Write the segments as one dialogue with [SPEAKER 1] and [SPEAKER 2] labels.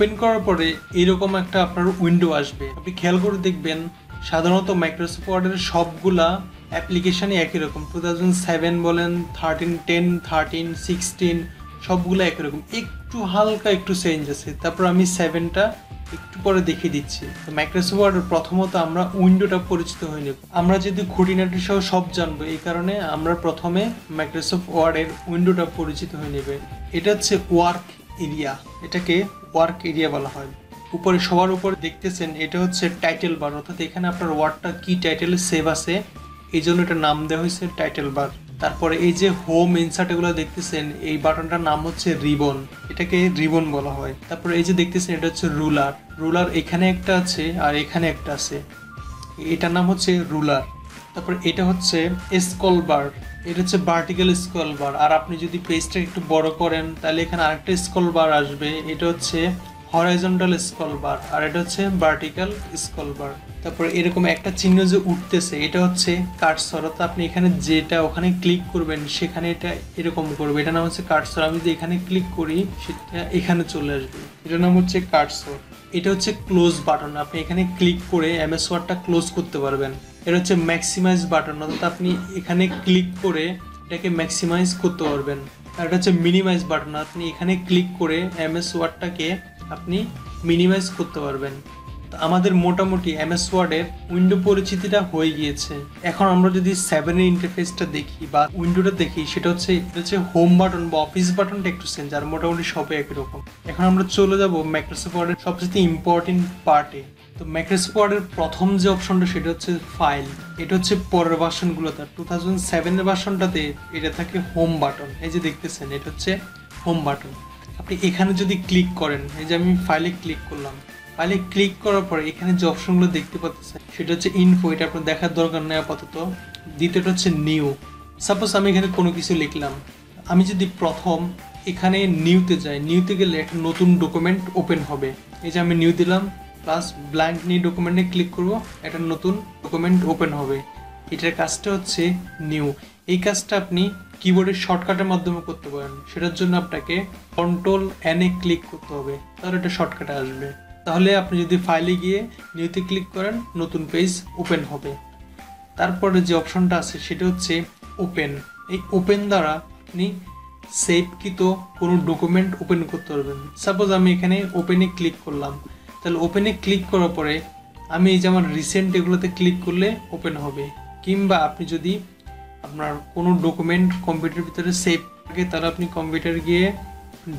[SPEAKER 1] Open করার পরে এরকম একটা আপনার উইন্ডো আসবে। আপনি খেয়াল করে দেখবেন সাধারণত মাইক্রোসফট ওয়ার্ডের সবগুলা অ্যাপ্লিকেশানই একই রকম। 2007 বলেন, 13, 10, 13, 16 সবগুলো একই রকম, একটু হালকা একটু চেঞ্জ আছে। তারপর আমি 7টা একটু পরে দেখিয়ে দিচ্ছি। তো মাইক্রোসফট ওয়ার্ডের প্রথমত আমরা উইন্ডোটা পরিচিত হয়ে নেব। আমরা যদি খুঁটিনাটি সহ সব জানবো, এই কারণে আমরা প্রথমে মাইক্রোসফট ওয়ার্ডের উইন্ডোটা পরিচিত হয়ে নেবে। এটা হচ্ছে ওয়ার্ক এরিয়া, এটাকে ওয়ার্ক এরিয়া বলা হয়। উপরে সবার উপরে দেখতেছেন এটা হচ্ছে টাইটেল বার, অর্থাৎ এখানে আপনার ওয়ার্ডটা কি টাইটেলে সেভ আছে এই জন্য এটা নাম দেওয়া হয়েছে টাইটেল বার। তারপরে এই যে হোম ইনসার্ট এগুলো দেখতেছেন, এই বাটনটার নাম হচ্ছে রিবন, এটাকে রিবন বলা হয়। তারপরে এই যে দেখতেছেন এটা হচ্ছে রুলার, রুলার এখানে একটা আছে আর এখানে একটা আছে, এটার নাম হচ্ছে রুলার। তারপর এটা হচ্ছে স্ক্রল বার, এটা হচ্ছে ভার্টিক্যাল স্ক্রল বার। আর আপনি যদি পেজটা একটু বড় করেন তাহলে এখানে আরেকটা স্ক্রল বার আসবে, এটা হচ্ছে হরাইজন্টাল স্ক্রল বার, আর এটা হচ্ছে ভার্টিক্যাল স্ক্রল বার। তারপর এরকম একটা চিহ্ন যে উঠতেছে এটা হচ্ছে কার্সর, অর্থাৎ আপনি এখানে যেটা ওখানে ক্লিক করবেন সেখানে এটা এরকম করবে, এটা নাম হচ্ছে কার্সর। আমি যদি এখানে ক্লিক করি সেটা এখানে চলে আসবে, এটার নাম হচ্ছে কার্সর। এটা হচ্ছে ক্লোজ বাটন, আপনি এখানে ক্লিক করে এমএস ওয়ার্ডটা ক্লোজ করতে পারবেন। এটা হচ্ছে ম্যাক্সিমাইজ বাটন, অর্থাৎ আপনি এখানে ক্লিক করে এটাকে ম্যাক্সিমাইজ করতে পারবেন। আর এটা হচ্ছে মিনিমাইজ বাটন, আপনি এখানে ক্লিক করে এমএস ওয়ার্ডটাকে আপনি মিনিমাইজ করতে পারবেন। আমাদের মোটামুটি এমএস ওয়ার্ডের উইন্ডো পরিচিতিটা হয়ে গিয়েছে। এখন আমরা যদি 7 এর ইন্টারফেসটা দেখি বা উইন্ডোটা দেখি, সেটা হচ্ছে হোম বাটন বা অফিস বাটনটা একটু চেঞ্জ, আর মোটামুটি সবই একই রকম। এখন আমরা চলে যাব মাইক্রোসফট ওয়ার্ডের সবচেয়ে ইম্পর্টেন্ট পার্টে। তো মাইক্রোসফট ওয়ার্ডের প্রথম যে অপশনটা সেটা হচ্ছে ফাইল, এটা হচ্ছে পরের ভার্সনগুলোতে। 2007 এর ভার্সনটাতে এটা থাকে হোম বাটন, এই যে দেখতেছেন এটা হচ্ছে হোম বাটন। আপনি এখানে যদি ক্লিক করেন, এই যে আমি ফাইলে ক্লিক করলাম, ফাইলে ক্লিক করার পরে এখানে যে অপশনগুলো দেখতে পাচ্ছেন সেটা হচ্ছে ইনফো, এটা আপনার দেখার দরকার নেই আপাতত। দ্বিতীয়টা হচ্ছে নিউ। সাপোজ আমি এখানে কোনো কিছু লিখলাম, আমি যদি প্রথম এখানে নিউতে যাই, নিউতে গেলে একটা নতুন ডকুমেন্ট ওপেন হবে। এই যে আমি নিউ দিলাম প্লাস ব্ল্যাঙ্ক নিউ ডকুমেন্টে ক্লিক করব, একটা নতুন ডকুমেন্ট ওপেন হবে। এটার কাজটা হচ্ছে নিউ। এই কাজটা আপনি কিবোর্ডের শর্টকাটের মাধ্যমে করতে পারেন, সেটার জন্য আপনাকে Ctrl+N এ ক্লিক করতে হবে, তাহলে এটা শর্টকাটে আসবে। তাহলে আপনি যদি ফাইলে গিয়ে নিউতে ক্লিক করেন নতুন পেজ ওপেন হবে। তারপরে যে অপশনটা আছে সেটা হচ্ছে ওপেন। এই ওপেন দ্বারা আপনি সেভকৃত কোনো ডকুমেন্ট ওপেন করতে পারবেন। সাপোজ আমি এখানে ওপেনে ক্লিক করলাম, তাহলে ওপেনে ক্লিক করার পরে আমি এই যে আমার রিসেন্ট এগুলোতে ক্লিক করলে ওপেন হবে। কিংবা আপনি যদি আপনার কোনো ডকুমেন্ট কম্পিউটারের ভিতরে সেভ থাকে তাহলে আপনি কম্পিউটার গিয়ে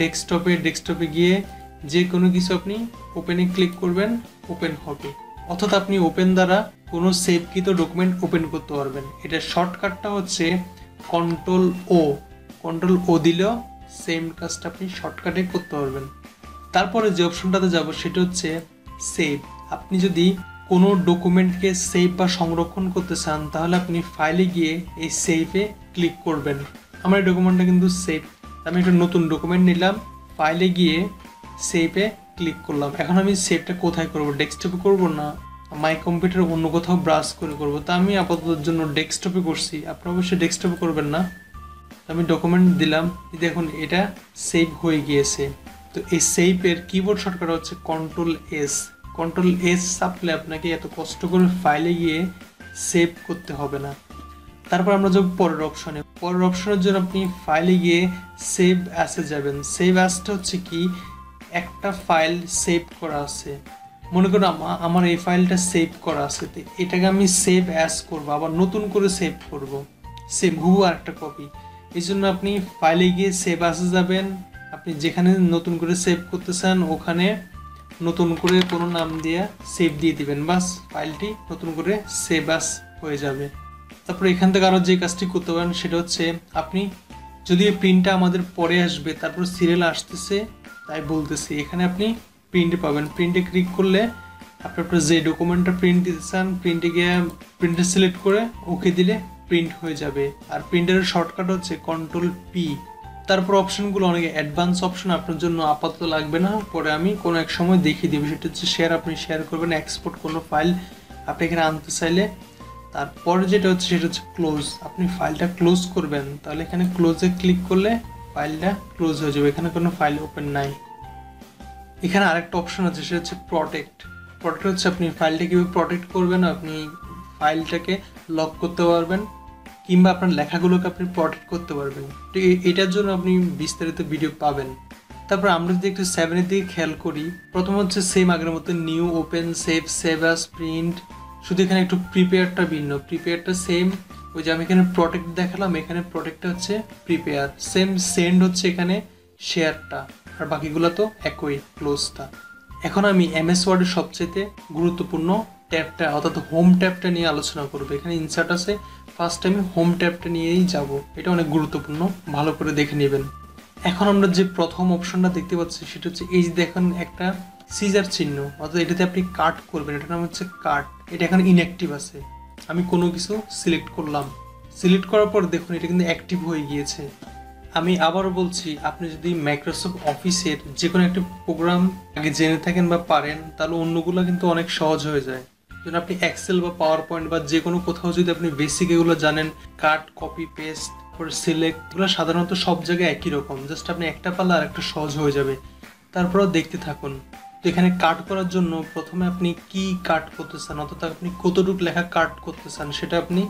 [SPEAKER 1] ডেস্কটপে গিয়ে যে কোনো কিছু আপনি ওপেনে ক্লিক করবেন, ওপেন হবে। অর্থাৎ আপনি ওপেন দ্বারা কোনো সেভকৃত ডকুমেন্ট ওপেন করতে পারবেন। এটার শর্টকাটটা হচ্ছে Ctrl+O দিলেও সেম কাজটা আপনি শর্টকাটে করতে পারবেন। তারপরে যে অপশনটাতে যাব সেটা হচ্ছে সেভ। আপনি যদি কোনো ডকুমেন্টকে সেভ বা সংরক্ষণ করতে চান তাহলে আপনি ফাইলে গিয়ে এই সেভে ক্লিক করবেন। আমার এই ডকুমেন্টটা কিন্তু সেভ, আমি একটা নতুন ডকুমেন্ট নিলাম, ফাইলে গিয়ে সেভে ক্লিক করলাম। এখন আমি সেভটা কোথায় করব, ডেস্কটপে করব না মাই কম্পিউটার অন্য কোথাও ব্রাউজ করে করব? তা আমি আপাতত জন্য ডেস্কটপে করছি, আপনারা অবশ্যই ডেস্কটপে করবেন না। আমি ডকুমেন্ট দিলাম, দেখুন এটা সেভ হয়ে গিয়েছে। তো এই সেভের কিবোর্ড শর্টকাট হচ্ছে Ctrl+S চাপলে আপনাকে এত কষ্ট করে ফাইলে গিয়ে সেভ করতে হবে না। তারপর আমরা যাব পরের অপশনের জন্য আপনি ফাইলে গিয়ে সেভ অ্যাসে যাবেন। সেভ অ্যাসটা হচ্ছে কি, একটা ফাইল সেভ করা আছে, মনে করুন আমার এই ফাইলটা সেভ করা আছে, তো এটাকে আমি সেভ অ্যাস করবো, আবার নতুন করে সেভ করব, সেম হুবহু আর একটা কপি। এই জন্য আপনি ফাইলে গিয়ে সেভ অ্যাসে যাবেন, আপনি যেখানে নতুন করে সেভ করতে চান ওখানে নতুন করে কোনো নাম দিয়ে সেভ দিয়ে দিবেন, বাস ফাইলটি নতুন করে সেভ অ্যাস হয়ে যাবে। তারপরে এখান থেকে আরও যে কাজটি করতে পারেন সেটা হচ্ছে, আপনি যদি এই প্রিন্টটা আমাদের পরে আসবে, তারপর সিরিয়াল আসতেছে তাই বলতেছি, এখানে আপনি প্রিন্টে পাবেন। প্রিন্টে ক্লিক করলে আপনি আপনার যে ডকুমেন্টটা প্রিন্ট দিতে চান প্রিন্টে গিয়ে প্রিন্টে সিলেক্ট করে ওকে দিলে প্রিন্ট হয়ে যাবে। আর প্রিন্টারের শর্টকাট হচ্ছে Ctrl+P। তারপর অপশনগুলো অনেক অ্যাডভান্স অপশন, আপনার জন্য আপাতত লাগবে না, পরে আমি কোনো এক সময় দেখিয়ে দেবো। সেটা হচ্ছে শেয়ার, আপনি শেয়ার করবেন, এক্সপোর্ট কোনো ফাইল আপনি এখানে আনতে চাইলে। তারপরে যেটা হচ্ছে সেটা হচ্ছে ক্লোজ, আপনি ফাইলটা ক্লোজ করবেন, তাহলে এখানে ক্লোজে ক্লিক করলে ফাইলটা ক্লোজ হয়ে যাবে, এখানে কোনো ফাইল ওপেন নাই। এখানে আরেকটা অপশন আছে, সেটা হচ্ছে প্রটেক্ট। প্রটেক্ট হচ্ছে আপনি ফাইলটা কীভাবে প্রটেক্ট করবেন, আপনি ফাইলটাকে লক করতে পারবেন কিংবা আপনার লেখাগুলোকে আপনি প্রটেক্ট করতে পারবেন। তো এটার জন্য আপনি বিস্তারিত ভিডিও পাবেন। তারপর আমরা যদি একটু 7-এর দিকে খেয়াল করি, প্রথম হচ্ছে সেম আগের মতো new, open, save, save as, print, শুধু এখানে একটু প্রিপেয়ারটা ভিন্ন। প্রিপেয়ারটা সেম, ওই যে আমি এখানে প্রটেক্ট দেখালাম, এখানে প্রটেক্টটা হচ্ছে প্রিপেয়ার সেম। সেন্ড হচ্ছে এখানে শেয়ারটা, আর বাকিগুলো তো একই, ক্লোজটা। এখন আমি এমএস ওয়ার্ডের সবচেয়ে গুরুত্বপূর্ণ ট্যাবটা অর্থাৎ হোম ট্যাবটা নিয়ে আলোচনা করবো। এখানে ইনসার্ট আছে, ফার্স্ট আমি হোম ট্যাবটা নিয়েই যাব, এটা অনেক গুরুত্বপূর্ণ, ভালো করে দেখে নেবেন। এখন আমরা যে প্রথম অপশনটা দেখতে পাচ্ছি সেটা হচ্ছে এই যে দেখেন একটা সিজার চিহ্ন, অর্থাৎ এটাতে আপনি কাট করবেন, এটার নাম হচ্ছে কাট। এটা এখন ইনঅ্যাক্টিভ আছে। আমি কোনো কিছু সিলেক্ট করলাম, সিলেক্ট করার পর দেখুন এটা কিন্তু অ্যাক্টিভ হয়ে গিয়েছে। আমি আবারও বলছি, আপনি যদি মাইক্রোসফট অফিসের যে কোনো একটা প্রোগ্রাম আগে জেনে থাকেন বা পারেন, তাহলে অন্যগুলো কিন্তু অনেক সহজ হয়ে যায়। যেন আপনি এক্সেল বা পাওয়ার পয়েন্ট বা যে কোনো কোথাও যদি আপনি বেসিক এগুলো জানেন, কাট, কপি, পেস্ট, সিলেক্ট, এগুলো সাধারণত সব জায়গায় একই রকম, জাস্ট আপনি একটা পারলে আর একটা সহজ হয়ে যাবে। তারপরেও দেখতে থাকুন। তো এখানে কাট করার জন্য প্রথমে আপনি কি কাট করতে চান, অর্থাৎ আপনি কতটুকু লেখা কাট করতে চান সেটা আপনি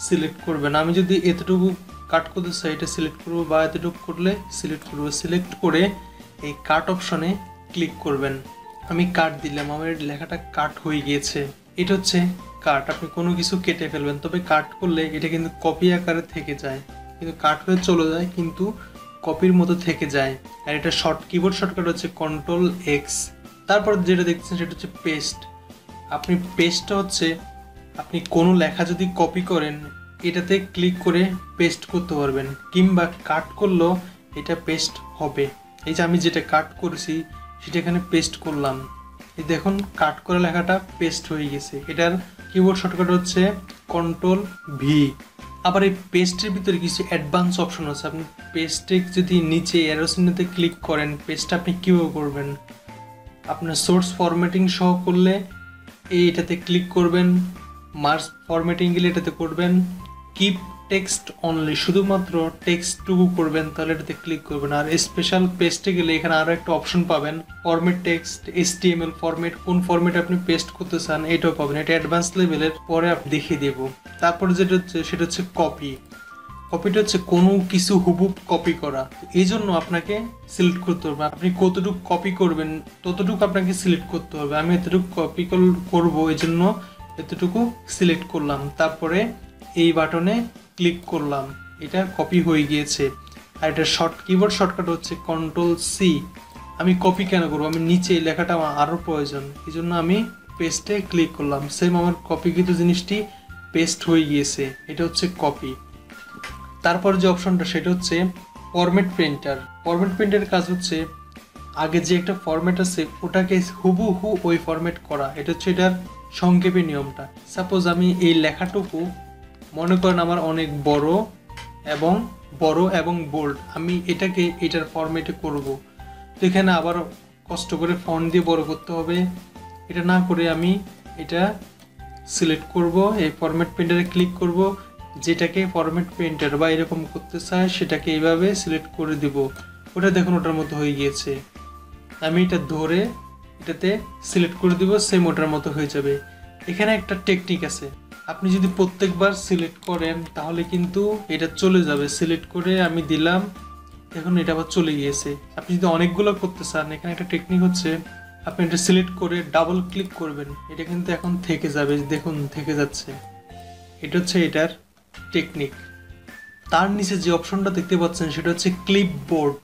[SPEAKER 1] সিলেক্ট করবেন। আমি যদি এতটুকু কাট করতে চাই এটা সিলেক্ট করবো, বা এতটুকু করলে সিলেক্ট করবো। সিলেক্ট করে এই কাট অপশনে ক্লিক করবেন। আমি কাট দিলাম, আমার লেখাটা কাট হয়ে গিয়েছে। এটা হচ্ছে কাট। আপনি কোনো কিছু কেটে ফেলবেন, তবে কাট করলে এটা কিন্তু কপি আকারে থেকে যায়, কিন্তু কাট হয়ে চলে যায় কিন্তু কপির মতো থেকে যায়। আর এটা কিবোর্ড শর্টকাট হচ্ছে Ctrl+X। তারপর যেটা দেখছেন সেটা হচ্ছে পেস্ট। আপনি পেস্টটা হচ্ছে আপনি কোনো লেখা যদি কপি করেন এটাতে ক্লিক করে পেস্ট করতে পারবেন, কিংবা কাট করলেও এটা পেস্ট হবে। এই যে আমি যেটা কাট করেছি সেটা এখানে পেস্ট করলাম, এই দেখুন কাট করা লেখাটা পেস্ট হয়ে গেছে। এটার কিবোর্ড শর্টকাট হচ্ছে Ctrl+V। আবার এই পেস্টের ভিতরে কিছু অ্যাডভান্স অপশন আছে। আপনি পেস্টে যদি নিচে অ্যারো চিহ্নতে ক্লিক করেন, পেস্টটা আপনি কীভাবে করবেন, আপনার সোর্স ফরম্যাটিং সহ করলে এইটাতে ক্লিক করবেন, মার্জ ফরম্যাটিং গেলে এটাতে করবেন, কিপ টেক্সট অনলি, শুধুমাত্র টেক্সটটুকু করবেন, তাহলে এটাতে ক্লিক করবেন। আর স্পেশাল পেস্টে গেলে এখানে আরও একটা অপশন পাবেন, ফরম্যাট টেক্সট, HTML ফরম্যাট, কোন ফরম্যাটে আপনি পেস্ট করতে চান এটাও পাবেন। এটা অ্যাডভান্স লেভেলের, পরে আপনি দেখিয়ে দেব। তারপরে যেটা হচ্ছে সেটা হচ্ছে কপি। কপিটা হচ্ছে কোনো কিছু হুবহু কপি করা, এই জন্য আপনাকে সিলেক্ট করতে হবে আপনি কতটুকু কপি করবেন, ততটুকু আপনাকে সিলেক্ট করতে হবে। আমি এতটুকু কপি করবো, এই জন্য এতটুকু সিলেক্ট করলাম, তারপরে এই বাটনে ক্লিক করলাম, এটা কপি হয়ে গিয়েছে। আর এটা কিবোর্ড শর্টকাট হচ্ছে Ctrl+C। আমি কপি কেন করবো, আমি নিচে এই লেখাটা আমার আরও প্রয়োজন, এই জন্য আমি পেস্টে ক্লিক করলাম। সেম আমার কপিকৃত জিনিসটি পেস্ট হয়ে গিয়েছে, এটা হচ্ছে কপি। তারপর যে অপশনটা সেটা হচ্ছে ফরম্যাট প্রিন্টার। ফরম্যাট প্রিন্টারের কাজ হচ্ছে আগে যে একটা ফরম্যাট আছে ওটাকে হুবহু ওই ফরম্যাট করা, এটা হচ্ছে এটার সংক্ষেপে নিয়মটা। সাপোজ আমি এই লেখাটুকু মনে করেন আমার অনেক বড় এবং বোল্ড, আমি এটাকে এটার ফরম্যাটে করব, তো এখানে আবার কষ্ট করে ফন্ট দিয়ে বড় করতে হবে। এটা না করে আমি এটা সিলেক্ট করব, এই ফরম্যাট প্রিন্টারে ক্লিক করব, যেটাকে ফরম্যাট প্রিন্টার বা এরকম করতে চাই সেটাকে এইভাবে সিলেক্ট করে দিব। ওটা দেখুন ওটার মতো হয়ে গিয়েছে। আমি এটা ধরে এটাতে সিলেক্ট করে দিব, সেম ওটার মতো হয়ে যাবে। এখানে একটা টেকনিক আছে, আপনি যদি প্রত্যেকবার সিলেক্ট করেন তাহলে কিন্তু এটা চলে যাবে। সিলেক্ট করে আমি দিলাম, এখন এটা আবার চলে গিয়েছে। আপনি যদি অনেকগুলো করতে চান, এখানে একটা টেকনিক হচ্ছে আপনি এটা সিলেক্ট করে ডাবল ক্লিক করবেন, এটা কিন্তু এখন থেকে যাবে, দেখুন থেকে যাচ্ছে। এটা হচ্ছে এটার টেকনিক। তার নিচে যে অপশনটা দেখতে পাচ্ছেন সেটা হচ্ছে ক্লিপবোর্ড।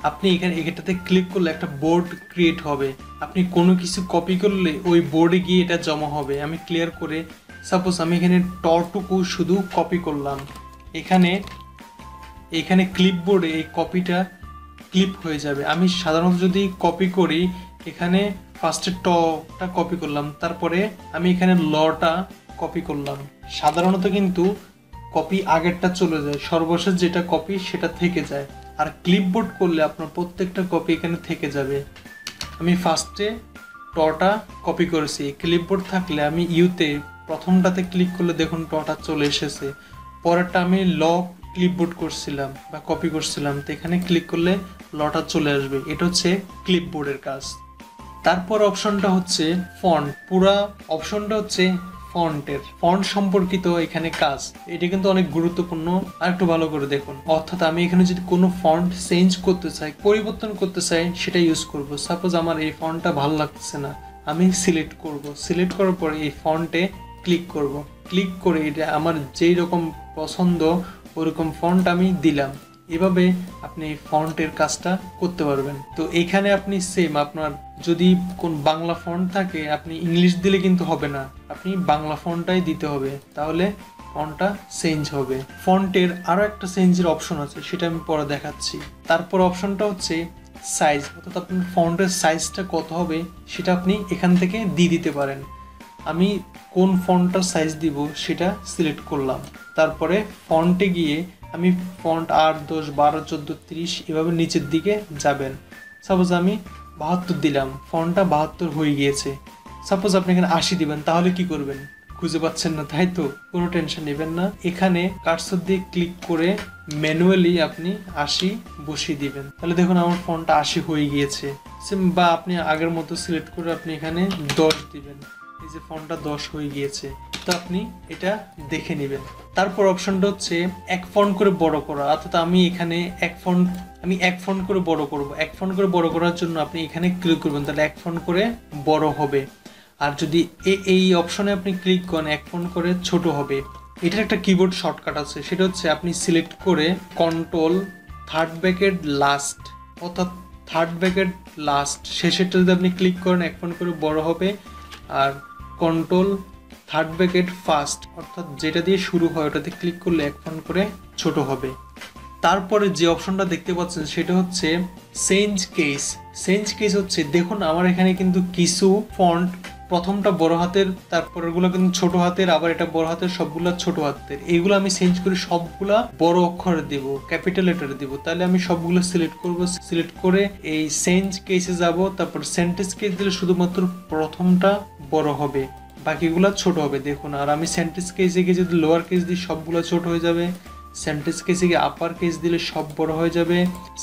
[SPEAKER 1] আপনি এটাতে ক্লিক করলে একটা বোর্ড ক্রিয়েট হবে, আপনি কোনো কিছু কপি করলে ওই বোর্ডে গিয়ে এটা জমা হবে। আমি ক্লিয়ার করে সাপোজ আমি এখানে টুকু শুধু কপি করলাম, এখানে ক্লিপবোর্ডে এই কপিটা ক্লিপ হয়ে যাবে। আমি সাধারণত যদি কপি করি, এখানে ফার্স্টে টটা কপি করলাম, তারপরে আমি এখানে লটা কপি করলাম, সাধারণত কিন্তু কপি আগেরটা চলে যায়, সর্বশেষ যেটা কপি সেটা থেকে যায়। আর ক্লিপবোর্ড করলে আপনার প্রত্যেকটা কপি এখানে থেকে যাবে। আমি ফার্স্টে টটা কপি করেছি, ক্লিপবোর্ড থাকলে আমি ইউতে প্রথমটাতে ক্লিক করলে দেখুন টটা চলে এসেছে। পরেরটা আমি ক্লিপবোর্ড করছিলাম বা কপি করছিলাম, তো এখানে ক্লিক করলে লটা চলে আসবে। এটা হচ্ছে ক্লিপবোর্ডের কাজ। তারপর অপশনটা হচ্ছে ফন্ট। পুরা অপশনটা হচ্ছে ফন্টের, ফন্ট সম্পর্কিত এখানে কাজ। এটা কিন্তু অনেক গুরুত্বপূর্ণ, আর একটু ভালো করে দেখুন। অর্থাৎ আমি এখানে যদি কোনো ফন্ট চেঞ্জ করতে চাই, পরিবর্তন করতে চাই, সেটা ইউজ করব। সাপোজ আমার এই ফন্টটা ভালো লাগছে না, আমি সিলেক্ট করব। সিলেক্ট করার পরে এই ফন্টে ক্লিক করব। ক্লিক করে এটা আমার যেই রকম পছন্দ ওরকম ফন্ট আমি দিলাম। এভাবে আপনি ফন্টের কাজটা করতে পারবেন। তো এখানে আপনি সেম, আপনার যদি কোন বাংলা ফন্ট থাকে আপনি ইংলিশ দিলে কিন্তু হবে না, আপনি বাংলা ফন্টটাই দিতে হবে, তাহলে ফন্টটা চেঞ্জ হবে। ফন্টের আরও একটা চেঞ্জের অপশন আছে, সেটা আমি পরে দেখাচ্ছি। তারপর অপশনটা হচ্ছে সাইজ, অর্থাৎ আপনার ফন্টের সাইজটা কত হবে সেটা আপনি এখান থেকে দিয়ে দিতে পারেন। আমি কোন ফন্টটার সাইজ দিব সেটা সিলেক্ট করলাম। তারপরে ফন্টে গিয়ে আমি ফন্ট 8, 10, 12, 14, 30 এভাবে নিচের দিকে যাবেন। সাপোজ আমি 72 দিলাম, ফন্টটা 72 হয়ে গিয়েছে। সাপোজ আপনি এখানে 80 দিবেন, তাহলে কি করবেন? খুঁজে পাচ্ছেন না, তাই তো? কোনো টেনশন নেবেন না। এখানে কার্সর দিয়ে ক্লিক করে ম্যানুয়ালি আপনি 80 বসিয়ে দিবেন। তাহলে দেখুন আমার ফন্টটা 80 হয়ে গিয়েছে। বা আপনি আগের মতো সিলেক্ট করে আপনি এখানে 10 দিবেন। এই যে ফন্টটা 10 হয়ে গিয়েছে, তো আপনি এটা দেখে নেবেন। তারপর অপশনটা হচ্ছে এক ফন্ট করে বড় করা, অর্থাৎ আমি এখানে এক ফন্ট করে বড় করব। এক ফন্ট করে বড় করার জন্য আপনি এখানে ক্লিক করবেন, তাহলে এক ফন্ট করে বড় হবে। আর যদি এই অপশনে আপনি ক্লিক করেন এক ফন্ট করে ছোট হবে। এটার একটা কিবোর্ড শর্টকাট আছে, সেটা হচ্ছে আপনি সিলেক্ট করে কন্ট্রোল থার্ড ব্র্যাকেট লাস্ট, অর্থাৎ থার্ড ব্র্যাকেট লাস্ট শেষেরটা যদি আপনি ক্লিক করেন এক ফন্ট করে বড় হবে। আর কন্ট্রোল থার্ড ব্র্যাকেট ফার্স্ট, অর্থাৎ যেটা দিয়ে শুরু হয় ওটাতে ক্লিক করলে এক ফন্ট করে ছোট হবে। তারপরে যে অপশনটা দেখতে পাচ্ছেন সেটা হচ্ছে চেঞ্জ কেস। চেঞ্জ কেস হচ্ছে, দেখুন আমার এখানে কিন্তু কিছু ফন্ট প্রথমটা বড় হাতের, তারপরেরগুলো কিন্তু ছোট হাতের, আবার এটা বড় হাতের, সবগুলা ছোট হাতের। এইগুলো আমি চেঞ্জ করে সবগুলা বড় অক্ষরে দেব, ক্যাপিটাল লেটারে দেব। তাহলে আমি সবগুলো সিলেক্ট করব। সিলেক্ট করে এই চেঞ্জ কেসে যাব, তারপর সেন্টেন্স কেস দিলে শুধুমাত্র প্রথমটা বড় হবে, বাকিগুলা ছোট হবে। দেখুন, আর আমি সেন্টেন্স কেসে গিয়ে যদি লোয়ার কেস দিই সবগুলো ছোট হয়ে যাবে। সেন্টেন্স কেসে গিয়ে আপার কেস দিলে সব বড় হয়ে যাবে।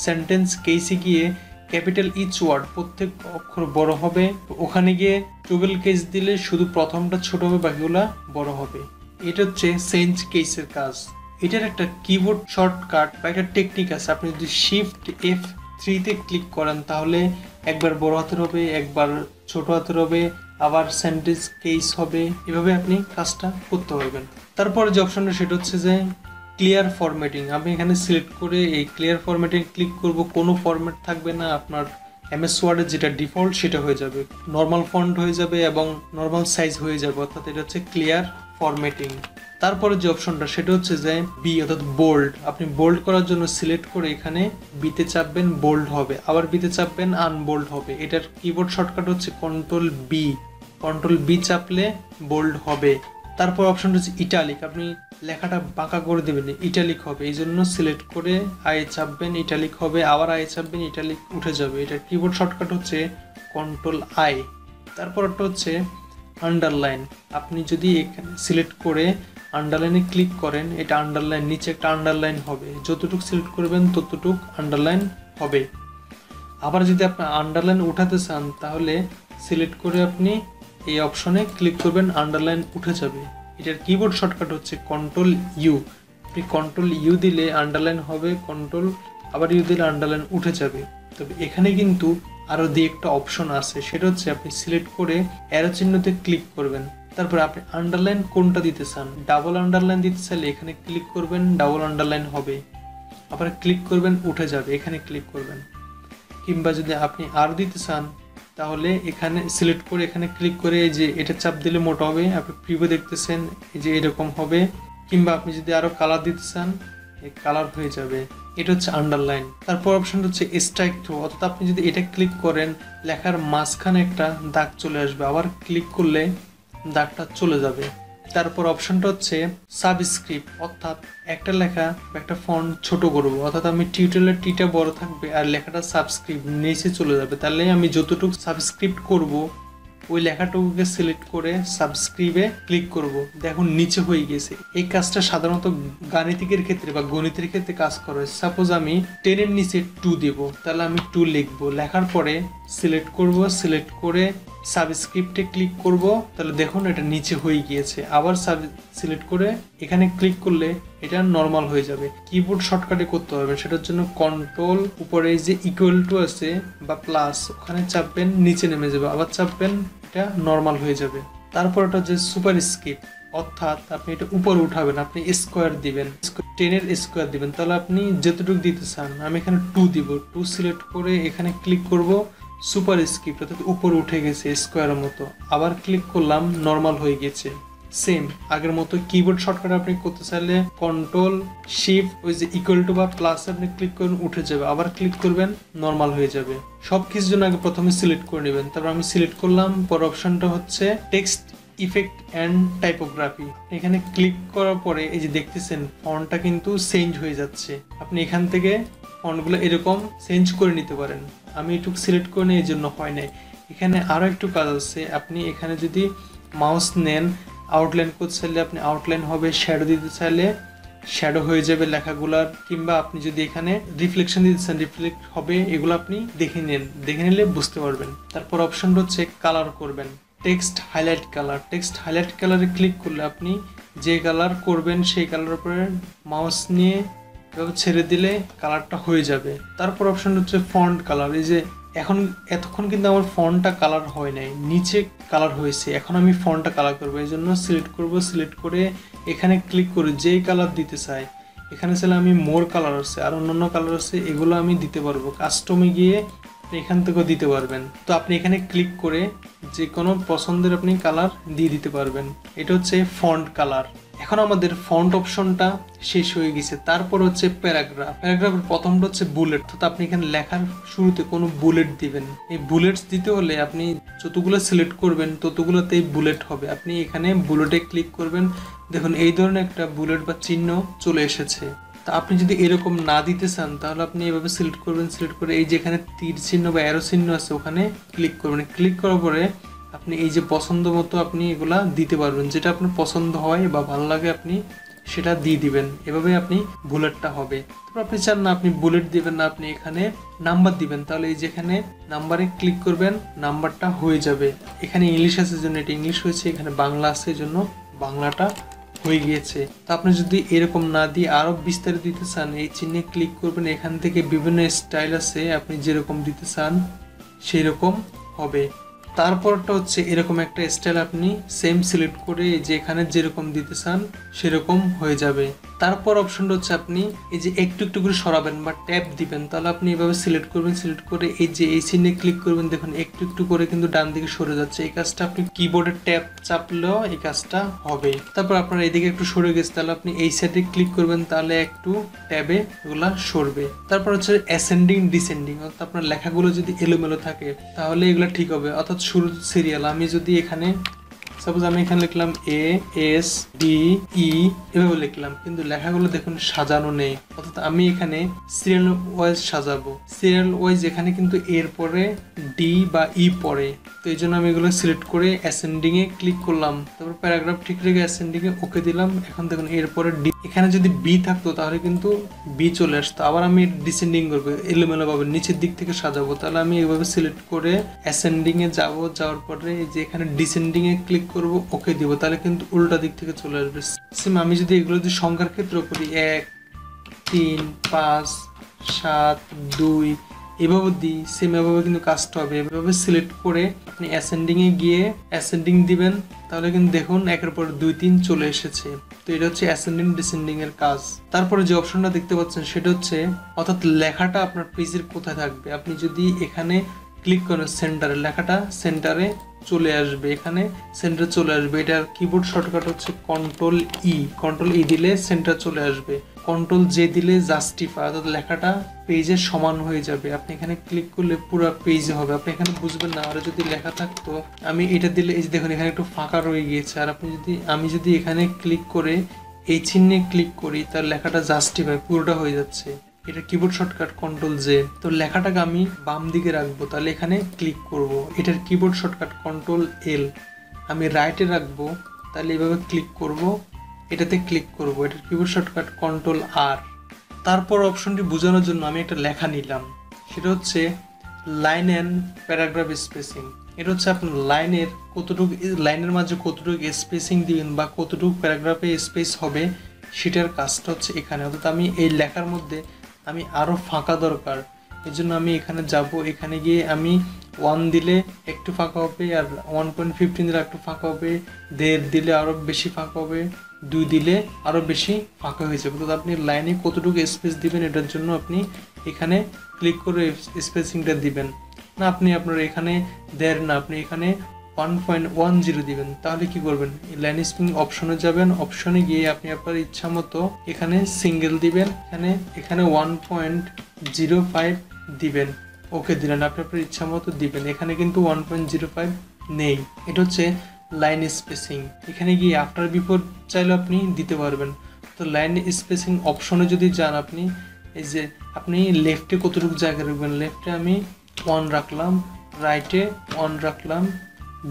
[SPEAKER 1] সেন্টেন্স কেসে গিয়ে ক্যাপিটাল ইচ ওয়ার্ড প্রত্যেক অক্ষর বড় হবে। ওখানে গিয়ে টুবেল কেস দিলে শুধু প্রথমটা ছোট হবে, বাকিগুলা বড় হবে। এটা হচ্ছে চেঞ্জ কেসের কাজ। এটার একটা কিবোর্ড শর্টকাট বা একটা টেকনিক আছে। আপনি যদি শিফট F3-তে ক্লিক করেন তাহলে একবার বড় হাতের হবে, একবার ছোট হাতের হবে, আবার সেন্টেন্স কেস হবে। এভাবে আপনি কাজটা করতে পারবেন। তারপরে যে অপশনটা সেটা হচ্ছে যে ক্লিয়ার ফরম্যাটিং। আমি এখানে সিলেক্ট করে এই ক্লিয়ার ফরম্যাটিং ক্লিক করব। কোনো ফরম্যাট থাকবে না, আপনার MS ওয়ার্ডের যেটা ডিফল্ট সেটা হয়ে যাবে, নর্মাল ফন্ট হয়ে যাবে এবং নর্মাল সাইজ হয়ে যাবে, অর্থাৎ এটা হচ্ছে ক্লিয়ার ফরম্যাটিং। তারপরে যে অপশনটা সেটা হচ্ছে যে বি, অর্থাৎ বোল্ড। আপনি বোল্ড করার জন্য সিলেক্ট করে এখানে বিতে চাপবেন, বোল্ড হবে, আবার বিতে চাপবেন, আনবোল্ড হবে। এটার কিবোর্ড শর্টকাট হচ্ছে কন্ট্রোল বি চাপলে বোল্ড হবে। তারপর অপশনটা হচ্ছে ইটালিক। আপনি লেখাটা বাঁকা করে দেবেন, ইটালিক হবে, এই জন্য সিলেক্ট করে আই চাপবেন, ইটালিক হবে, আবার আই চাপবেন, ইটালিক উঠে যাবে। এটার কিবোর্ড শর্টকাট হচ্ছে কন্ট্রোল আই। তারপরটা হচ্ছে আন্ডারলাইন। আপনি যদি এখানে সিলেক্ট করে আন্ডারলাইনে ক্লিক করেন, এটা আন্ডারলাইন, নিচে একটা আন্ডারলাইন হবে, যতটুকু সিলেক্ট করবেন ততটুকু আন্ডারলাইন হবে। আবার যদি আপনি আন্ডারলাইন উঠাতে চান তাহলে সিলেক্ট করে আপনি এই অপশনে ক্লিক করবেন, আন্ডারলাইন উঠে যাবে। এটার কিবোর্ড শর্টকাট হচ্ছে কন্ট্রোল ইউ। আপনি কন্ট্রোল ইউ দিলে আন্ডারলাইন হবে, কন্ট্রোল আবার ইউ দিলে আন্ডারলাইন উঠে যাবে। তবে এখানে কিন্তু আরও একটা অপশন আছে, সেটা হচ্ছে আপনি সিলেক্ট করে অ্যারো চিহ্নতে ক্লিক করবেন। তারপরে আপনি আন্ডারলাইন কোনটা দিতে চান, ডাবল আন্ডারলাইন দিতে চাইলে এখানে ক্লিক করবেন, ডাবল আন্ডারলাইন হবে, আবার ক্লিক করবেন, উঠে যাবে, এখানে ক্লিক করবেন। কিংবা যদি আপনি আর দিতে চান তাহলে এখানে সিলেক্ট করে এখানে ক্লিক করে এই যে এটা চাপ দিলে মোটা হবে, আপনি প্রিভিউ দেখতেছেন এই যে এরকম হবে। কিংবা আপনি যদি আরও কালার দিতে চান এই কালার হয়ে যাবে। এটা হচ্ছে আন্ডারলাইন। তারপর অপশনটা হচ্ছে স্ট্রাইক থ্রু, অর্থাৎ আপনি যদি এটা ক্লিক করেন লেখার মাঝখানে একটা দাগ চলে আসবে, আবার ক্লিক করলে দাগটা চলে যাবে। তারপর অপশনটা হচ্ছে সাবস্ক্রিপ্ট, অর্থাৎ একটা লেখা বা একটা ফন্ট ছোট করব, অর্থাৎ আমি টিউটোরিয়ালের টিটা বড় থাকবে আর লেখাটা সাবস্ক্রিপ্ট নিচে চলে যাবে। তাহলে আমি যতটুকু সাবস্ক্রিপ্ট করব ওই লেখাটুকুকে সিলেক্ট করে সাবস্ক্রাইবে ক্লিক করব, দেখুন নিচে হয়ে গেছে। এই কাজটা সাধারণত গাণিতিকের ক্ষেত্রে বা গণিতের ক্ষেত্রে কাজ করে। সাপোজ আমি 10 এর নিচে 2 দেব, তাহলে আমি 2 লিখবো, লেখার পরে সিলেক্ট করব, সিলেক্ট করে সাবস্ক্রিপ্টে ক্লিক করব, তাহলে দেখুন এটা নিচে হয়ে গিয়েছে। আবার সিলেক্ট করে এখানে ক্লিক করলে এটা নর্মাল হয়ে যাবে। কিবোর্ড শর্টকাটে করতে হবে, সেটার জন্য কন্ট্রোল, উপরে যে ইকুয়াল টু আছে বা প্লাস, ওখানে চাপবেন, নিচে নেমে যাবে, আবার চাপবেন, এটা নর্মাল হয়ে যাবে। তারপর এটা যে সুপার স্ক্রিপ্ট, অর্থাৎ আপনি এটা উপরে উঠাবেন, আপনি স্কোয়ার দিবেন, 10 এর স্কোয়ার দিবেন, তাহলে আপনি যতটুকু দিতে চান। আমি এখানে 2 দিব, 2 সিলেক্ট করে এখানে ক্লিক করব, সুপার স্ক্রিপ্ট অর্থাৎ উপরে উঠে গেছে স্কোয়ারের মতো। আবার ক্লিক করলাম, নর্মাল হয়ে গেছে। সেম আগের মতো কিবোর্ড শর্টকাট আপনি করতে চাইলে কন্ট্রোল শিফট, ওই যে ইকুয়াল টু বা প্লাস আপনি ক্লিক করবেন, উঠে যাবে, আবার ক্লিক করবেন, নর্মাল হয়ে যাবে। সব কিছুর জন্য আগে প্রথমে সিলেক্ট করে নেবেন, তারপর আমি সিলেক্ট করলাম। পর অপশনটা হচ্ছে টেক্সট ইফেক্ট অ্যান্ড টাইপোগ্রাফি। এখানে ক্লিক করার পরে এই যে দেখতেছেন ফন্টটা কিন্তু চেঞ্জ হয়ে যাচ্ছে। আপনি এখান থেকে ফন্টগুলো এরকম চেঞ্জ করে নিতে পারেন। আমি একটু সিলেক্ট করে নিই, এই জন্য হয় নাই। এখানে আরও একটু কাজ আছে, আপনি এখানে যদি মাউস নেন, আউটলাইন করতে চাইলে আপনি আউটলাইন হবে, শ্যাডো দিতে চাইলে শ্যাডো হয়ে যাবে লেখাগুলার, কিংবা আপনি যদি এখানে রিফ্লেকশন দিতে চান রিফ্লেক্ট হবে। এগুলো আপনি দেখে নেন, দেখে নিলে বুঝতে পারবেন। তারপর অপশনটা হচ্ছে কালার করবেন, text highlight colour. Text highlight কালারে ক্লিক করলে আপনি যে কালার করবেন সেই কালার উপরে মাউস নিয়ে ছেড়ে দিলে কালারটা হয়ে যাবে। তারপর অপশন হচ্ছে ফন্ট কালার। এই যে এতক্ষণ কিন্তু আমার ফন্টটা কালার হয় নাই, নিচে কালার হয়েছে, এখন আমি ফন্টটা কালার করবো। এই জন্য সিলেক্ট করব, সিলেক্ট করে এখানে ক্লিক করে যেই কালার দিতে চাই, এখানে চাইলে আমি মোর কালার আছে আর অন্যান্য কালার আছে, এগুলো আমি দিতে পারবো। কাস্টমে গিয়ে এখান থেকেও দিতে পারবেন। তো আপনি এখানে ক্লিক করে যে কোনো পছন্দের আপনি কালার দিয়ে দিতে পারবেন। এটা হচ্ছে ফন্ট কালার। এখন আমাদের ফন্ট অপশনটা শেষ হয়ে গেছে। তারপর হচ্ছে প্যারাগ্রাফ। প্যারাগ্রাফের প্রথমটা হচ্ছে বুলেট, তো আপনি এখানে লেখার শুরুতে কোনো বুলেট দিবেন। এই বুলেটস দিতে হলে আপনি যতগুলো সিলেক্ট করবেন ততগুলোতেই বুলেট হবে। আপনি এখানে বুলেটে ক্লিক করবেন, দেখুন এই ধরনের একটা বুলেট বা চিহ্ন চলে এসেছে। তা আপনি যদি এরকম না দিতে চান তাহলে আপনি এভাবে সিলেক্ট করবেন, সিলেক্ট করে এই যেখানে তীর চিহ্ন বা অ্যারো চিহ্ন আছে ওখানে ক্লিক করবেন। ক্লিক করার পরে আপনি এই যে পছন্দ মতো আপনি এগুলা দিতে পারবেন, যেটা আপনার পছন্দ হয় বা ভালো লাগে আপনি সেটা দিয়ে দিবেন। এভাবে আপনি বুলেটটা হবে। তারপর আপনি চান না আপনি বুলেট দিবেন না, আপনি এখানে নাম্বার দিবেন, তাহলে এই যেখানে নাম্বারে ক্লিক করবেন, নাম্বারটা হয়ে যাবে। এখানে ইংলিশ আছে জন্য এটা ইংলিশ হয়েছে, এখানে বাংলা আছে এই জন্য বাংলাটা হয়ে গিয়েছে। তো আপনি যদি এরকম না দিয়ে আরো বিস্তারিত দিতে চান, এই চিহ্নে ক্লিক করবেন, এখান থেকে বিভিন্ন স্টাইল আছে, আপনি যেরকম দিতে চান সেই রকম হবে। তারপরটা হচ্ছে এরকম একটা স্টাইল আপনি সেম সিলেক্ট করে যে এখানে যেরকম দিতে চান সেরকম হয়ে যাবে। তারপর অপশনটা হচ্ছে আপনি এই যে একটু একটু করে সরাবেন বা ট্যাপ দিবেন, তাহলে আপনি এভাবে সিলেক্ট করবেন, সিলেক্ট করে এই যে এই চিহ্নে ক্লিক করবেন, দেখুন একটু একটু করে কিন্তু ডান দিকে সরে যাচ্ছে। এই কাজটা আপনি কিবোর্ডে ট্যাপ চাপলেও এই কাজটা হবে। তারপর আপনার এইদিকে একটু সরে গেছে, তাহলে আপনি এই সাইডে ক্লিক করবেন, তাহলে একটু ট্যাবে এগুলা সরবে। তারপর হচ্ছে অ্যাসেন্ডিং ডিসেন্ডিং, অর্থাৎ আপনার লেখাগুলো যদি এলোমেলো থাকে তাহলে এগুলো ঠিক হবে। অর্থাৎ শুরু সিরিয়াল, আমি যদি এখানে সাপোজ আমি এখানে লিখলাম এ এস ডি ই এভাবে লিখলাম, কিন্তু লেখাগুলো দেখুন সাজানো নেই। অর্থাৎ আমি এখানে সিরিয়াল ওয়াইজ সাজাবো। সিরিয়াল ওয়াইজ এখানে কিন্তু এর পরে ডি বা ই পড়ে, তো এই জন্য আমি এগুলো সিলেক্ট করে অ্যাসেন্ডিং এ ক্লিক করলাম। তারপর প্যারাগ্রাফ ঠিক রেখে অ্যাসেন্ডিং এ ওকে দিলাম। এখন দেখুন এরপরে ডি, এখানে যদি বি থাকতো তাহলে কিন্তু বি চলে আসতো। আবার আমি ডিসেন্ডিং করবো, এলোমেলো ভাবে নিচের দিক থেকে সাজাবো, তাহলে আমি এইভাবে সিলেক্ট করে অ্যাসেন্ডিং এ যাবো, যাওয়ার পরে যে এখানে ডিসেন্ডিং এ ক্লিক করবো, ওকে দিব, তাহলে কিন্তু উল্টা দিক থেকে চলে আসবে। সেম আমি যদি এগুলো যদি সংখ্যার ক্ষেত্রে করি 1 3 5 7 2 এভাবে দিই, সেম এভাবে কিন্তু কাজটা হবে। এভাবে সিলেক্ট করে আপনি অ্যাসেন্ডিং এ গিয়ে অ্যাসেন্ডিং দিবেন, তাহলে কিন্তু দেখুন একের পর 2 3 চলে এসেছে। তো এটা হচ্ছে অ্যাসেন্ডিং ডিসেন্ডিং এর কাজ। তারপরে যে অপশনটা দেখতে পাচ্ছেন সেটা হচ্ছে অর্থাৎ লেখাটা আপনার পেজের কোথায় থাকবে। আপনি যদি এখানে ক্লিক করেন সেন্টারে, লেখাটা সেন্টারে চলে আসবে, এখানে সেন্টার চলে আসবে। এটার কিবোর্ড শর্টকাট হচ্ছে কন্ট্রোল ই। কন্ট্রোল ই দিলে সেন্টার চলে আসবে, কন্ট্রোল জে দিলে জাস্টিফাই, অর্থাৎ লেখাটা পেজের সমান হয়ে যাবে। আপনি এখানে ক্লিক করলে পুরো পেজে হবে, আপনি এখানে বুঝবেন না। আর যদি লেখা থাকতো, আমি এটা দিলে এই যে দেখুন এখানে একটু ফাঁকা রয়ে গিয়েছে। আর আপনি যদি আমি যদি এখানে ক্লিক করে এই চিহ্নে ক্লিক করি, তার লেখাটা জাস্টিফাই পুরোটা হয়ে যাচ্ছে। এটা কিবোর্ড শর্টকাট কন্ট্রোল জে। তো লেখাটাকে আমি বাম দিকে রাখবো, তাহলে এখানে ক্লিক করব। এটার কিবোর্ড শর্টকাট কন্ট্রোল এল। আমি রাইটে রাখবো, তাহলে এইভাবে ক্লিক করব, এটাতে ক্লিক করব। এটার কিবোর্ড শর্টকাট কন্ট্রোল আর। তারপর অপশনটি বোঝানোর জন্য আমি একটা লেখা নিলাম, সেটা হচ্ছে লাইন অ্যান্ড প্যারাগ্রাফ স্পেসিং। এটা হচ্ছে আপনার লাইনের মাঝে কতটুকু স্পেসিং দিবেন বা কতটুকু প্যারাগ্রাফে স্পেস হবে, সেটার কাজটা হচ্ছে এখানে। অর্থাৎ আমি এই লেখার মধ্যে আমি আরও ফাঁকা দরকার, এই জন্য আমি এখানে যাব। এখানে গিয়ে আমি 1 দিলে একটু ফাঁকা হবে, আর 1.15 দিলে একটু ফাঁকা হবে, 1.5 দিলে আরও বেশি ফাঁকা হবে, 2 দিলে আরও বেশি ফাঁকা হয়ে যাবে। তো আপনি লাইনে কতটুকু স্পেস দিবেন এটার জন্য আপনি এখানে ক্লিক করে স্পেসিংটা দিবেন। না আপনি আপনার এখানে 1.5 না, আপনি এখানে 1.10 দিবেন। তাহলে কি করবেন, লাইন স্পেসিং অপশনে যাবেন, অপশনে গিয়ে আপনি আপনার ইচ্ছা মতো এখানে সিঙ্গেল দিবেন, এখানে 1.05 দিবেন। ওকে দিলেন, আপনি আপনার ইচ্ছা মতো দিবেন। এখানে কিন্তু 1.05 নেই, এটা হচ্ছে লাইন স্পেসিং। এখানে গিয়ে আফটার বিফোর চাইলে আপনি দিতে পারবেন। তো লাইন স্পেসিং অপশনে যদি যান, আপনি এই যে আপনি লেফটে কতটুকু জায়গা রাখবেন, লেফটে আমি 1 রাখলাম, রাইটে 1 রাখলাম,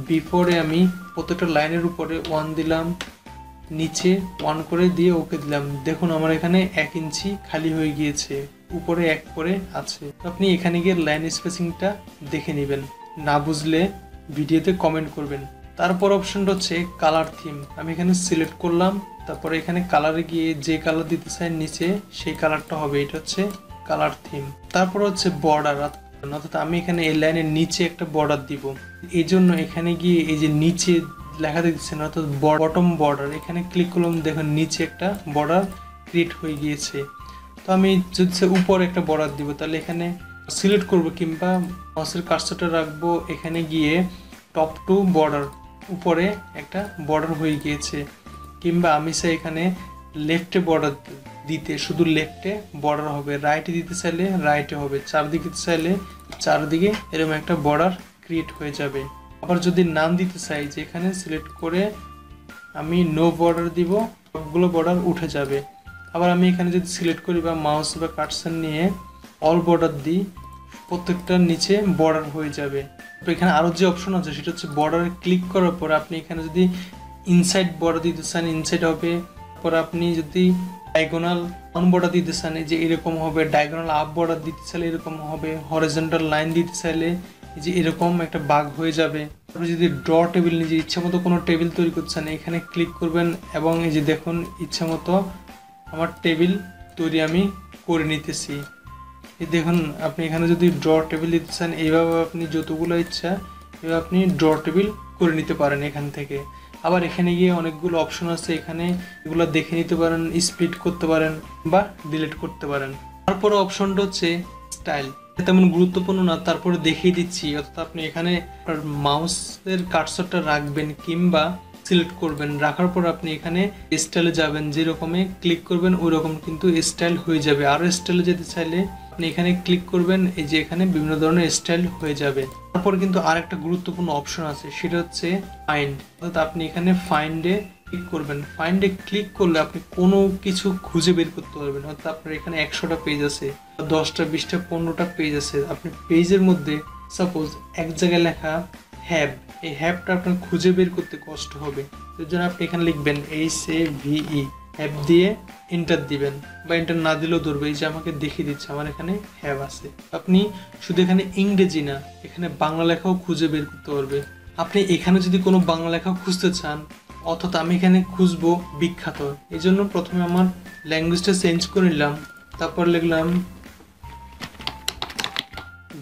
[SPEAKER 1] বিফোরে আমি প্রত্যেকটা লাইনের উপরে 1 দিলাম, নিচে 1 করে দিয়ে ওকে দিলাম। দেখুন আমার এখানে 1 ইঞ্চি খালি হয়ে গিয়েছে, উপরে 1 করে আছে। আপনি এখানে গিয়ে লাইন স্পেসিংটা দেখে নেবেন, না বুঝলে ভিডিওতে কমেন্ট করবেন। তারপর অপশনটা হচ্ছে কালার থিম। আমি এখানে সিলেক্ট করলাম, তারপরে এখানে কালারে গিয়ে যে কালার দিতে চাই নিচে সেই কালারটা হবে, এটা হচ্ছে কালার থিম। তারপর হচ্ছে বর্ডার, অর্থাৎ আমি এখানে এই লাইনের নিচে একটা বর্ডার দিব। এই জন্য এখানে গিয়ে এই যে নিচে লেখা দিচ্ছেন অর্থাৎ বটম বর্ডার, এখানে ক্লিক করলাম, দেখুন নিচে একটা বর্ডার ক্রিয়েট হয়ে গিয়েছে। তো আমি যদি উপরে একটা বর্ডার দিব, তাহলে এখানে সিলেক্ট করব কিংবা মাউসের কার্সরটা রাখবো, এখানে গিয়ে টপ টু বর্ডার, উপরে একটা বর্ডার হয়ে গিয়েছে। কিংবা আমি চাই এখানে লেফটে বর্ডার দিতে, শুধু লেফটে বর্ডার হবে, রাইটে দিতে চাইলে রাইটে হবে, চারদিকে দিতে চাইলে চারদিকে এরকম একটা বর্ডার ক্রিয়েট হয়ে যাবে। আবার যদি নাম দিতে চাই, যে এখানে সিলেক্ট করে আমি নো বর্ডার দিব, সবগুলো বর্ডার উঠে যাবে। আবার আমি এখানে যদি সিলেক্ট করি বা মাউস বা কার্সর নিয়ে অল বর্ডার দিই, প্রত্যেকটার নিচে বর্ডার হয়ে যাবে। তো এখানে আরও যে অপশন আছে সেটা হচ্ছে বর্ডারে ক্লিক করার পর আপনি এখানে যদি ইনসাইড বর্ডার দিতে চান ইনসাইড হবে, পর আপনি যদি ডায়াগোনাল অন বর্ডার দিতে চান যে এরকম হবে, ডায়াগোনাল আপ বর্ডার দিতে চাইলে এরকম হবে, হরিজন্টাল লাইন দিতে চাইলে যে এরকম একটা বাগ হয়ে যাবে। তারপরে যদি ড্র টেবিল নিজের ইচ্ছা মতো কোনো টেবিল তৈরি করছেন, এখানে ক্লিক করবেন এবং এই যে দেখুন ইচ্ছা মতো আমার টেবিল তৈরি আমি করে নিতেছি। এই দেখুন আপনি এখানে যদি ড্র টেবিল দিতে চান, এইভাবে আপনি যতগুলো ইচ্ছা এভাবে আপনি ড্র টেবিল করে নিতে পারেন এখান থেকে। আবার এখানে গিয়ে অনেকগুলো অপশন আছে, এখানে এগুলো দেখে নিতে পারেন, স্প্লিট করতে পারেন বা ডিলিট করতে পারেন। তারপরে অপশনটা হচ্ছে স্টাইল, তেমন গুরুত্বপূর্ণ না, তারপরে দেখিয়ে দিচ্ছি। অর্থাৎ আপনি এখানে মাউসের কার্সরটা রাখবেন কিংবা সিলেক্ট করবেন, রাখার পর আপনি এখানে স্টাইলে যাবেন, যেরকমে ক্লিক করবেন ওই রকম কিন্তু স্টাইল হয়ে যাবে। আরও স্টাইলে যেতে চাইলে আপনি এখানে ক্লিক করবেন, এই যে এখানে বিভিন্ন ধরনের স্টাইল হয়ে যাবে। তারপর কিন্তু আরেকটা গুরুত্বপূর্ণ অপশন আছে, সেটা হচ্ছে ফাইন্ড। অর্থাৎ আপনি এখানে ফাইন্ডে ক্লিক করবেন, ফাইন্ডে ক্লিক করলে আপনি কোনো কিছু খুঁজে বের করতে পারবেন। অর্থাৎ আপনার এখানে 100টা পেজ আছে, 10টা 20টা 15টা পেজ আছে, আপনি পেজের মধ্যে সাপোজ এক জায়গায় লেখা হ্যাব, এই হ্যাবটা আপনার খুঁজে বের করতে কষ্ট হবে। এর জন্য আপনি এখানে লিখবেন HAVE, হ্যাব দিয়ে এন্টার দিবেন, বা এন্টার না দিলেও ধরবে, এই যে আমাকে দেখিয়ে দিচ্ছে আমার এখানে হ্যাব আছে। আপনি শুধু এখানে ইংরেজি না, এখানে বাংলা লেখাও খুঁজে বের করতে পারবে। আপনি এখানে যদি কোনো বাংলা লেখাও খুঁজতে চান, অর্থাৎ আমি এখানে খুঁজবো বিখ্যাত, এই জন্য প্রথমে আমার ল্যাঙ্গুয়েজটা চেঞ্জ করে নিলাম, তারপর লিখলাম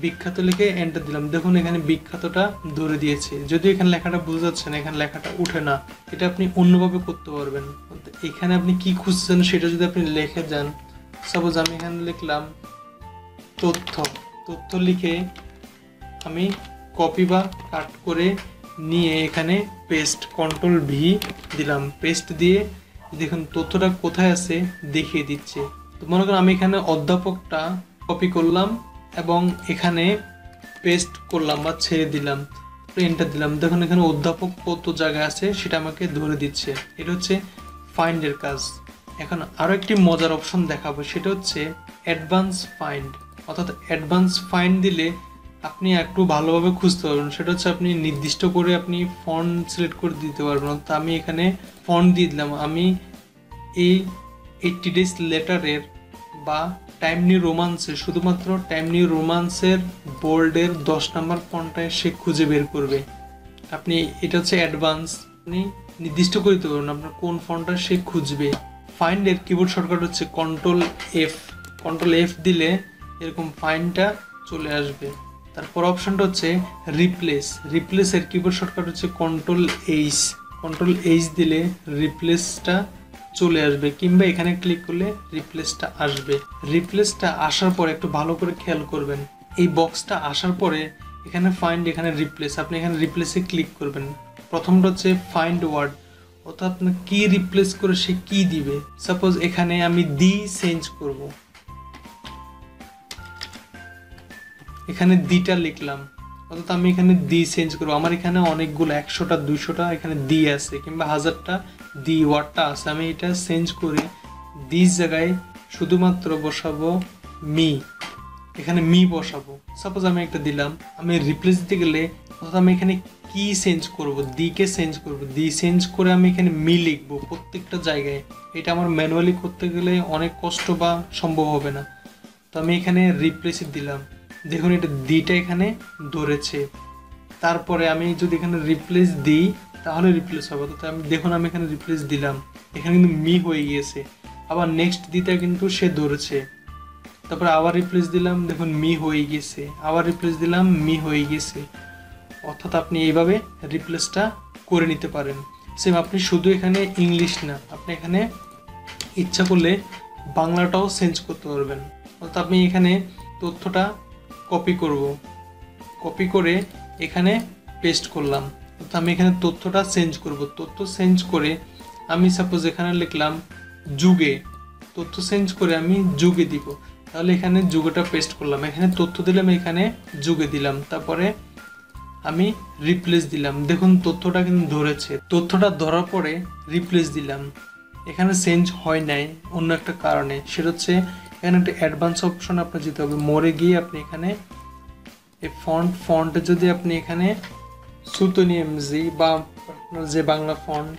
[SPEAKER 1] বিখ্যাত, লিখে এন্টার দিলাম। দেখুন এখানে বিখ্যাতটা ধরে দিয়েছে, যদিও এখানে লেখাটা বোঝা যাচ্ছে না, এখানে লেখাটা উঠে না, এটা আপনি অন্যভাবে করতে পারবেন। এখানে আপনি কি খুঁজছেন সেটা যদি আপনি লিখে যান, সাপোজ আমি এখানে লিখলাম তথ্য লিখে আমি কপি বা কাট করে নিয়ে এখানে পেস্ট, CTRL-V দিলাম, পেস্ট দিয়ে দেখুন তথ্যটা কোথায় আছে দেখিয়ে দিচ্ছে। তো মনে করেন আমি এখানে অধ্যাপকটা কপি করলাম এবং এখানে পেস্ট করলাম বা ছেড়ে দিলাম, এন্টার দিলাম, দেখুন এখানে অধ্যাপক কত জায়গায় আছে সেটা আমাকে ধরে দিচ্ছে। এটা হচ্ছে ফাইন্ডের কাজ। এখন আরও একটি মজার অপশন দেখাবো, সেটা হচ্ছে অ্যাডভান্স ফাইন্ড, অর্থাৎ অ্যাডভান্স ফাইন্ড দিলে আপনি একটু ভালোভাবে খুঁজতে পারবেন। সেটা হচ্ছে আপনি নির্দিষ্ট করে আপনি ফন্ট সিলেক্ট করে দিতে পারবেন। তো আমি এখানে ফন্ট দিয়ে দিলাম। আমি এই 80 ডেজ লেটারের বা টাইম নিউ রোমান্সের, শুধুমাত্র টাইম নিউ রোমান্সের বোল্ডের 10 নম্বর ফন্টটায় সে খুঁজে বের করবে। আপনি এটা হচ্ছে অ্যাডভান্স, আপনি নির্দিষ্ট করে দিতে পারবেন আপনার কোন ফন্টটা সে খুঁজবে। ফাইন্ডের কিবোর্ড শর্টকাট হচ্ছে কন্ট্রোল এফ। কন্ট্রোল এফ দিলে এরকম ফাইন্ডটা চলে আসবে। তারপর অপশনটা হচ্ছে রিপ্লেস। রিপ্লেসের কিবোর্ড শর্টকাট হচ্ছে কন্ট্রোল এইচ। কন্ট্রোল এইচ দিলে রিপ্লেসটা চলে আসবে, কিংবা এখানে ক্লিক করলে রিপ্লেসটা আসবে। রিপ্লেসটা আসার পরে একটু ভালো করে খেয়াল করবেন, এই বক্সটা আসার পরে এখানে ফাইন্ড, এখানে রিপ্লেস, আপনি এখানে রিপ্লেসে ক্লিক করবেন। প্রথমটা হচ্ছে ফাইন্ড ওয়ার্ড, অর্থাৎ আপনার কি রিপ্লেস করে সে কি দিবে। সাপোজ এখানে আমি দি চেঞ্জ করব, এখানে দিটা লিখলাম, অর্থাৎ আমি এখানে দি চেঞ্জ করবো। আমার এখানে অনেকগুলো 100টা 200টা এখানে দি আছে, কিংবা 1000টা দি ওয়ার্ডটা আছে। আমি এটা চেঞ্জ করে দিস জায়গায় শুধুমাত্র বসাবো মি, এখানে মি বসাবো। সাপোজ আমি একটা দিলাম। আমি রিপ্লেস দিতে গেলে অর্থাৎ আমি এখানে কি চেঞ্জ করব, দিকে চেঞ্জ করব, দি চেঞ্জ করে আমি এখানে মি লিখবো প্রত্যেকটা জায়গায়। এটা আমার ম্যানুয়ালি করতে গেলে অনেক কষ্ট বা সম্ভব হবে না। তো আমি এখানে রিপ্লেসে দিলাম, দেখুন এটা দিটা এখানে ধরেছে। তারপরে আমি যদি এখানে রিপ্লেস দিই তাহলে রিপ্লেস হবে। তো আমি দেখুন আমি এখানে রিপ্লেস দিলাম, এখানে কিন্তু মি হয়ে গিয়েছে। আবার নেক্সট দিতে কিন্তু সে ধরেছে, তারপরে আবার রিপ্লেস দিলাম, দেখুন মি হয়ে গেছে। আবার রিপ্লেস দিলাম, মি হয়ে গেছে। অর্থাৎ আপনি এইভাবে রিপ্লেসটা করে নিতে পারেন। সেম আপনি শুধু এখানে ইংলিশ না, আপনি এখানে ইচ্ছা করলে বাংলাটাও চেঞ্জ করতে পারবেন। অর্থাৎ আপনি এখানে তথ্যটা কপি করব, কপি করে এখানে পেস্ট করলাম। অর্থাৎ আমি এখানে তথ্যটা চেঞ্জ করব। তথ্য চেঞ্জ করে আমি সাপোজ এখানে লিখলাম যুগে, তথ্য চেঞ্জ করে আমি যুগে দিব। তাহলে এখানে যুগটা পেস্ট করলাম, এখানে তথ্য দিলাম, এখানে যুগে দিলাম, তারপরে আমি রিপ্লেস দিলাম। দেখুন তথ্যটা কিন্তু ধরেছে। তথ্যটা ধরার পরে রিপ্লেস দিলাম, এখানে চেঞ্জ হয় নাই অন্য একটা কারণে। সেটা হচ্ছে এখানে একটা অ্যাডভান্স অপশন আপনার যেতে হবে। মোড়ে গিয়ে আপনি এখানে এই ফন্টে যদি আপনি এখানে সুতনি এমজি বা আপনার যে বাংলা ফন্ট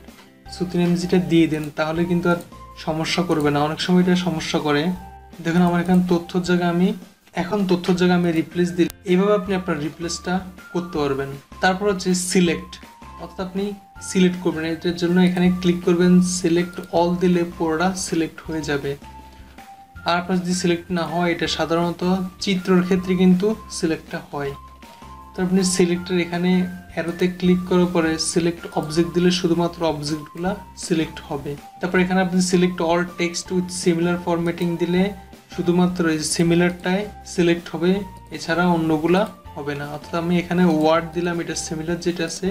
[SPEAKER 1] সুতনি এমজিটা দিয়ে দেন তাহলে কিন্তু আর সমস্যা করবে না। অনেক সময় এটা সমস্যা করে। দেখুন আমার এখানে তথ্যর জায়গায় আমি রিপ্লেস দিই। এইভাবে আপনি আপনার রিপ্লেসটা করতে পারবেন। তারপর হচ্ছে সিলেক্ট, অর্থাৎ আপনি সিলেক্ট করবেন। এটার জন্য এখানে ক্লিক করবেন, সিলেক্ট অল দিলে পুরোটা সিলেক্ট হয়ে যাবে। আর আপনার যদি সিলেক্ট না হয়, এটা সাধারণত চিত্রের ক্ষেত্রে কিন্তু সিলেক্টটা হয়। তো আপনি সিলেক্টের এখানে অ্যারোতে ক্লিক করার পরে সিলেক্ট অবজেক্ট দিলে শুধুমাত্র অবজেক্টগুলো সিলেক্ট হবে। তারপর এখানে আপনি select all text with similar formatting দিলে শুধুমাত্র এই সিমিলারটাই সিলেক্ট হবে, এছাড়া অন্যগুলা হবে না। অর্থাৎ আমি এখানে ওয়ার্ড দিলাম, এটা সিমিলার যেটা আছে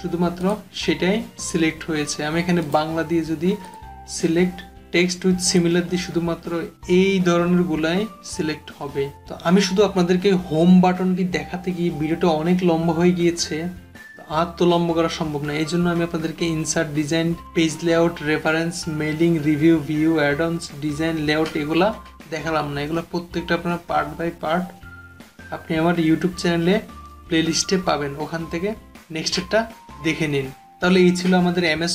[SPEAKER 1] শুধুমাত্র সেটাই সিলেক্ট হয়েছে। আমি এখানে বাংলা দিয়ে যদি সিলেক্ট টেক্সট উইথ সিমিলার দিয়ে শুধুমাত্র এই ধরনের গুলাই সিলেক্ট হবে। তো আমি শুধু আপনাদেরকে হোম বাটনটি দেখাতে গিয়ে ভিডিওটা অনেক লম্বা হয়ে গিয়েছে, আর তো লম্বা করা সম্ভব না। এই জন্য আমি আপনাদেরকে insert, design, page layout, reference, mailing, review, view, অ্যাড-অনস, design, layout এগুলা দেখালাম না। এগুলো প্রত্যেকটা আপনার পার্ট বাই পার্ট আপনি আমার ইউটিউব চ্যানেলে প্লেলিস্টে পাবেন, ওখান থেকে নেক্সটটা দেখে নিন। তাহলে এই ছিল আমাদের MS